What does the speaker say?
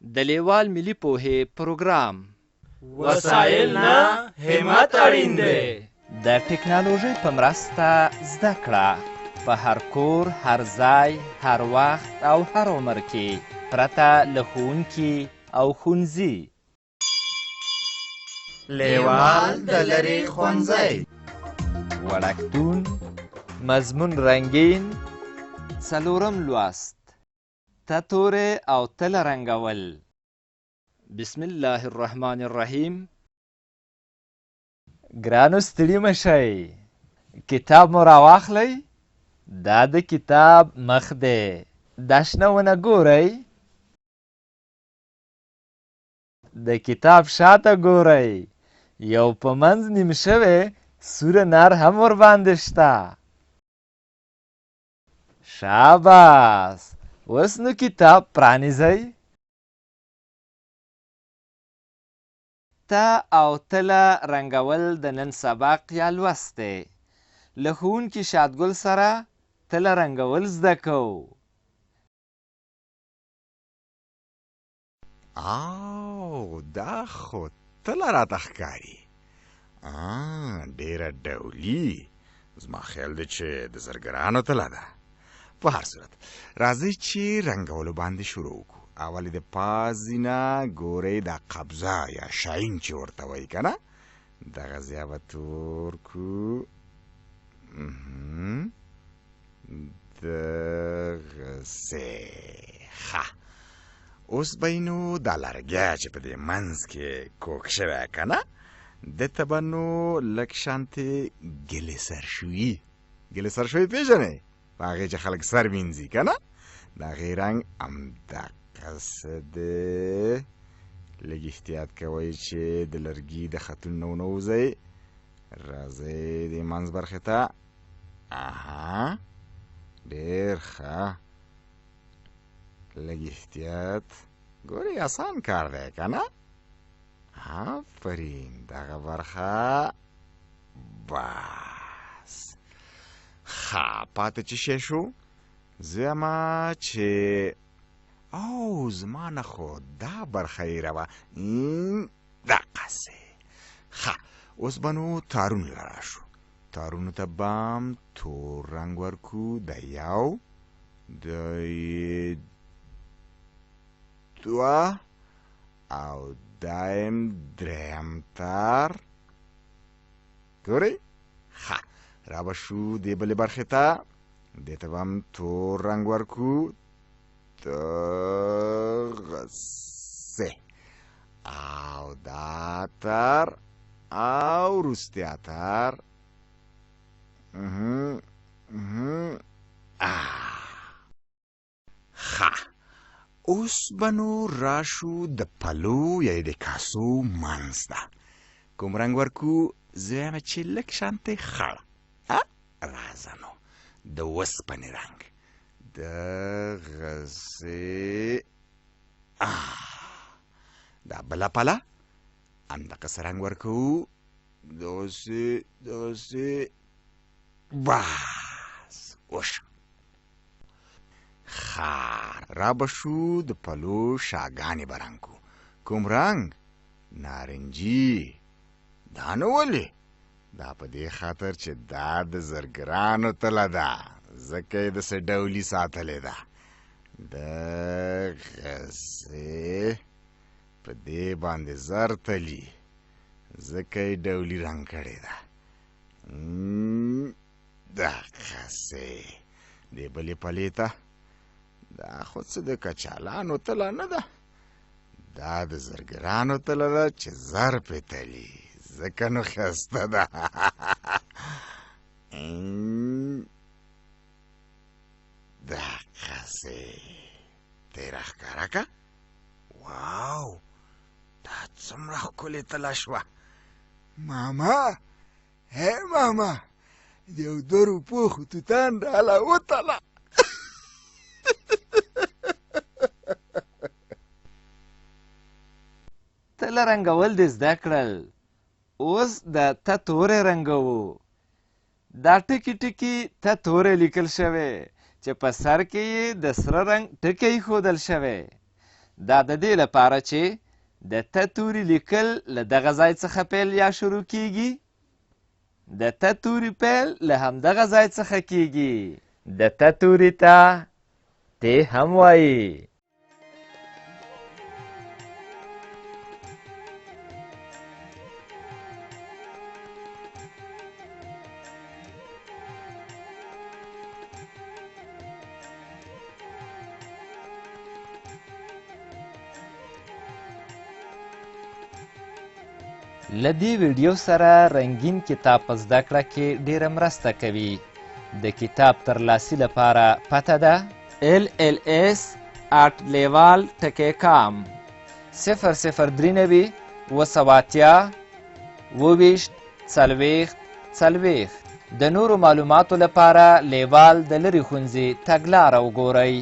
د لیوال ملي پوهې پروګرام وسایل نه همت اړین دی. د ټکنالوژۍ په مرسته زده کړه په هر کور، هر ځای، هر وخت او هر عمر کې پرته له ښوونکي او ښوونځي. لیوال د لرې ښوونځی وړکتون، مضمون رنګین، څلورم لوست، ته تورې او تله رنګول. بسم الله الرحمن الرحیم. ګرانو ستړي مه شئ، کتاب مو راواخلئ. دا د کتاب مخ دی، دا شنه ونه ګورئ. د کتاب شاته ګورئ، یو په منځ نیم شوی سوره نر هم ورباندې شته. شاباس، اوس نو کتاب پرانیزئ. ته او تله رنګول د نن سبق یا لوست دی. له ښوونکي شادګل سره تله رنګول زده کوو. او دا خو تله راته ښکاري. ډېره ډولي. زما خیال دی چې د زرګرانو تله ده. په هر صورت راځئ چې رنګولو باندې شروع وکړو. اول د پازې نه ګورئ دا قبضه یا شاین چې ورته وایي که نه، دغه ځای به تور کړو. دغسې. ښه، اوس به یې نو دا لرګی چې په دې منځ کې کوږ شوی که نه، دته به نو لږ شانتې ګلسرشویي پېژنئ؟ په هغې چې خلک سر وینځي که نه، د هغې رنګ همدغسې دی. لږ احتیاط کوئ چې د لرګي د خطونو نه ونه وځئ. راځئ دې منځ برخې ته. ډېر ښه، لږ احتیاط. ګورئ اسان کار دی که نه؟ آفرین، دغه برخه بس. ښه، پاته چې شی شو؟ زما چې او زما نه خو دا برخه یې روه دقسې. ښه، اوس به نو تارونو له راشو. تارونو ته به هم تور رنګ ورکو. د یو، د دوه او دایم دریم تار. ګورئ؟ ښه، را به شو دې بلې برخې ته. دې ته به هم تور رنګ ورکو. دغسې. او دا تار او وروستیا تار. ښه، اوس به نو راشو د پلو یا د کاسو منځ ته. کوم رنګ ورکو؟ زه وایم چې لږ شانتې خړ. راځه نو د وسپنې رنګ. دغسې. دا بله پله همدغسې رنګ ورکوو. داسې. بس وشو. ښه، را به شو د پلو شاګانې به رنګ کو. کوم رنګ؟ نارنجي. دا نو ولې؟ دا په دې خاطر چې دا د زرګرانو تله ده، ځکه یې داسې ډولي ساتلې ده. دغسې په دې باندې زر تلي، ځکه یې ډولي رنګ کړې ده. دغسې. دې بلې پلې ته. دا خو څه د کچالانو تله نه ده، دا د زرګرانو تله ده چې زر پې تلي، ځکه نو ښایسته ده. دغسې. ته یې راښکاره که؟ واو، دا څومره ښکلې تله شوه. ماما، هی ماما، د یو 2 روپو خطوطان راله وتله. تله رنګول دې زده کړل. اوس د ته تورې رنګوو. دا ټکي ټکي ته تورې لیکل شوی چې په سر کې یې د سره رنګ ټکی ایښودل شوی. دا د دې لپاره چې د ت توري لیکل له دغه ځای څخه پیل یا شروع کیږي. د ت توري پیل له همدغه ځای څخه کیږي. د ت توري ته ت هم وایي. له دې ویډیو سره رنګین کتاب په زده کړه کې ډیره مرسته کوي. د کتاب ترلاسي لپاره پته ده LLS@leval.com 003 280 د نورو معلوماتو لپاره لیوال د لرې ښوونځي تګلاره وګورئ.